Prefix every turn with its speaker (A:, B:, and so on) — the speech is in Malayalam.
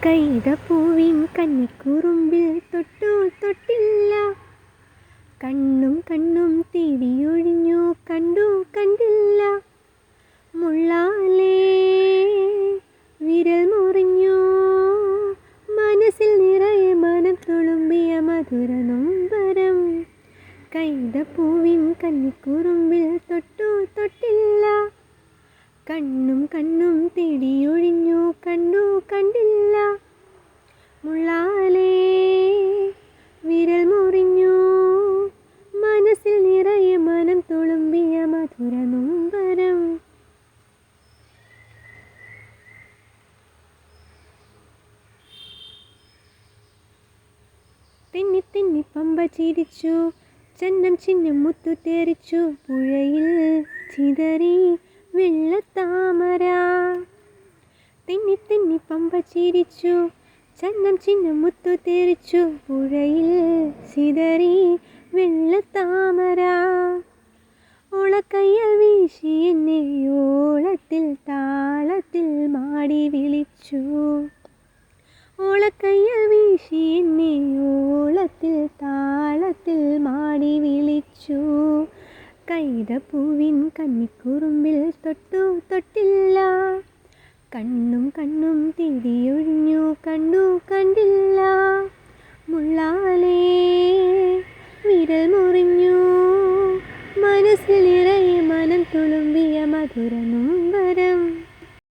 A: കൈതപ്പൂവിൻ കന്നിക്കുറുമ്പിൽ തൊട്ടു തൊട്ടില്ല, കണ്ണും കണ്ണും തേടിയൊഴിഞ്ഞു കണ്ടു കണ്ടില്ല. മുള്ളാലേ വിരൽ മുറിഞ്ഞു, മനസ്സിൽ നിറയെ മനം തുളുമ്പിയ മധുര നൊമ്പരം. കൈതപ്പൂവിൻ കന്നിക്കുറുമ്പിൽ തൊട്ടു തൊട്ടില്ല, കണ്ണും കണ്ണും തേടിയൊഴിഞ്ഞു കണ്ടു കണ്ടില്ല. മുള്ളാലേ വിരൽ മുറിഞ്ഞു, മനസ്സിൽ നിറയെ മനം തുളുമ്പിയ മധുര നൊമ്പരം. തെന്നി തെന്നി പമ്പ ചിരിച്ചു, ചന്നം ചിഹ്നം മുത്തു തെറിച്ചു, പുഴയിൽ ചിതറി വെള്ളത്താമര. തെന്നി തെന്നി പമ്പ ചിരിച്ചു, ചന്നം ചിഹ്നം മുത്തു തെറിച്ചു, പുഴയിൽ ചിതറി വെള്ളത്താമര. ഓളക്കയ്യൽ വീശി എന്നെ ഓളത്തിൽ താളത്തിൽ മാടി വിളിച്ചു, ഓളക്കയ്യൽ വീശി എന്നെ ഓളത്തിൽ താളത്തിൽ മാടി വിളിച്ചു. കൈതപ്പൂവിൻ കന്നിക്കുറുമ്പിൽ തൊട്ടു തൊട്ടില്ല, കണ്ണും കണ്ണും തേടിയൊഴിഞ്ഞു കണ്ടു കണ്ടില്ല. മുള്ളാലേ വിരൽ മുറിഞ്ഞു, മനസ്സിൽ നിറയെ മനം തുളുമ്പിയ മധുര നൊമ്പരം.